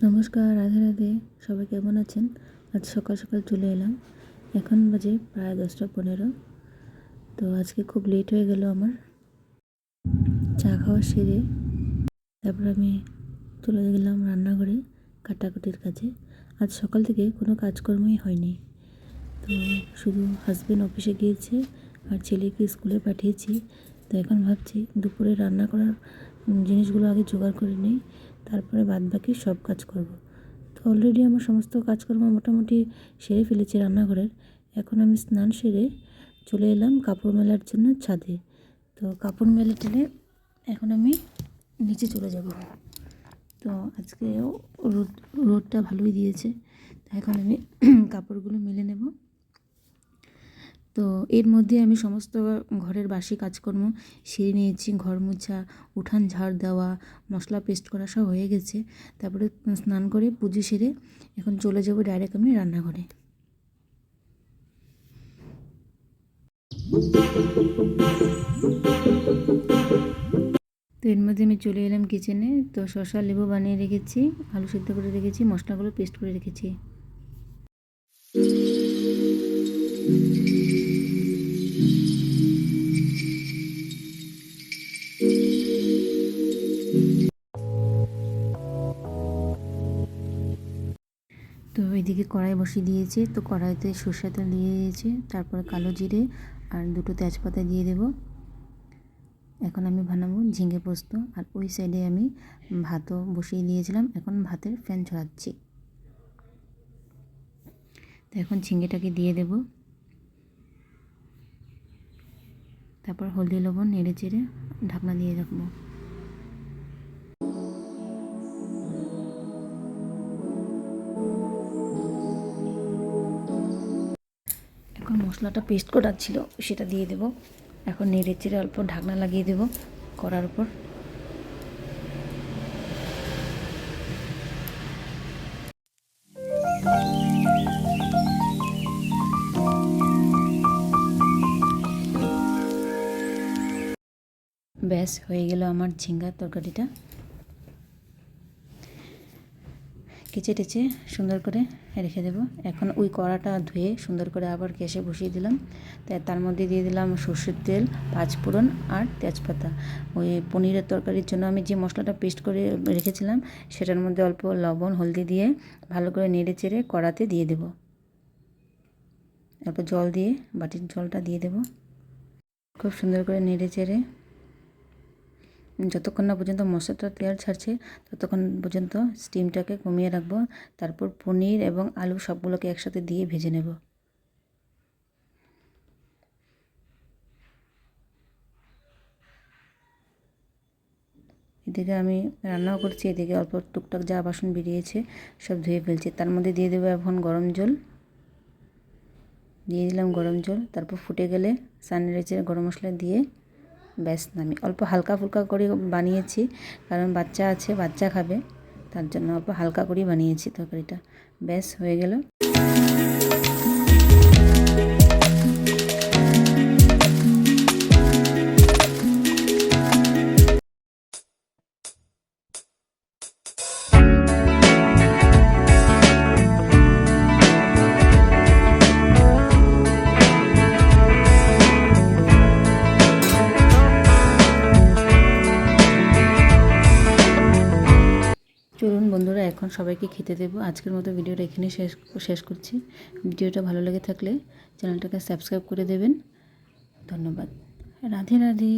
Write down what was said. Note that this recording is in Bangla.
নমস্কার, রাধে রাধে। সবাই কেমন আছেন? আজ সকাল সকাল চলে এলাম। এখন বাজে প্রায় 10টা 15। তো আজকে খুব লেট হয়ে গেল আমার চা খাওয়া সেরে। তারপর আমি চলে গেলাম রান্নাঘরে কাটাকুটির কাজে। আজ সকাল থেকে কোনো কাজকর্মই হয়নি। তো শুধু হাজব্যান্ড অফিসে গিয়েছে আর ছেলেকে স্কুলে পাঠিয়েছি। তো এখন ভাবছি দুপুরে রান্না করার জিনিসগুলো আগে জোগাড় করে নিই, তারপরে বাদবাকি সব কাজ করব। তো অলরেডি আমার সমস্ত কাজকর্ম মোটামুটি সেরে ফেলেছি রান্নাঘরের। এখন আমি স্নান সেরে চলে এলাম কাপড় মেলার জন্য ছাদে। তো কাপড় মেলে টেলে এখন আমি নিচে চলে যাব। তো আজকে রোদটা ভালোই দিয়েছে, এখন আমি কাপড়গুলো মেলে নেব। তো এর মধ্যে আমি সমস্ত ঘরের বাসি কাজকর্ম সেরে নিয়েছি। ঘর মোছা, উঠান ঝাড় দেওয়া, মশলা পেস্ট করা সব হয়ে গেছে। তারপরে স্নান করে পুজো সেরে এখন চলে যাব ডাইরেক্ট আমি রান্নাঘরে। তো এর মধ্যে আমি চলে এলাম কিচেনে। তো শসা লেবু বানিয়ে রেখেছি, আলু সিদ্ধ করে রেখেছি, মশলাগুলো পেস্ট করে রেখেছি। তো এদিকে কড়াই বসিয়ে দিয়েছে। তো কড়াইতে সরষের তেল দিয়ে দিয়েছে, তারপর কালো জিরে আর 2টো তেজপাতা দিয়ে দেব। এখন আমি বানাবো ঝিঙে পোস্ত। আর ওই সাইডে আমি ভাতও বসিয়ে দিয়েছিলাম, এখন ভাতের ফ্যান ছড়াচ্ছি। তো এখন ঝিঙেটাকে দিয়ে দেব, তারপর হলদি লবণ নেড়ে চেড়ে ঢাকনা দিয়ে রাখবো। এখন মশলাটা পেস্ট করা ছিল সেটা দিয়ে দেব। এখন নেড়ে চেড়ে অল্প ঢাকনা লাগিয়ে দেব কড়ার উপর। ব্যাস হয়ে গেল আমার ঝিঙ্গার তরকারিটা। কেচে টেচে সুন্দর করে রেখে দেবো। এখন ওই কড়াটা ধুয়ে সুন্দর করে আবার গ্যাসে বসিয়ে দিলাম। তার মধ্যে দিয়ে দিলাম সর্ষের তেল, পাঁচফোড়ন আর তেজপাতা। ওই পনিরের তরকারির জন্য আমি যে মশলাটা পেস্ট করে রেখেছিলাম সেটার মধ্যে অল্প লবণ হলদি দিয়ে ভালো করে নেড়ে চেড়ে কড়াতে দিয়ে দেব। অল্প জল দিয়ে বাটির জলটা দিয়ে দেব। খুব সুন্দর করে নেড়ে চেড়ে যতক্ষণ না পর্যন্ত মশলাটা তেল ছাড়ছে ততক্ষণ পর্যন্ত স্টিমটাকে কমিয়ে রাখবো। তারপর পনির এবং আলু সবগুলোকে একসাথে দিয়ে ভেজে নেব। এদিকে আমি রান্নাও করছি, এদিকে অল্প টুকটাক যা বাসন বেরিয়েছে সব ধুয়ে ফেলছি। তার মধ্যে দিয়ে দেবো এখন গরম জল। দিয়ে দিলাম গরম জল, তারপর ফুটে গেলে সানরাইজের গরম মশলা দিয়ে ব্যাস নামি। অল্প হালকা ফুলকা করে বানিয়েছি, কারণ বাচ্চা আছে, বাচ্চা খাবে, তার জন্য অল্প হালকা করেই বানিয়েছি তরকারিটা। ব্যাস হয়ে গেল। চলুন বন্ধুরা, এখন সবাইকে খেতে দেবো। আজকের মতো ভিডিওটা এখানেই শেষ করছি। ভিডিওটা ভালো লেগে থাকলে চ্যানেলটাকে সাবস্ক্রাইব করে দেবেন। ধন্যবাদ। রাধে রাধে।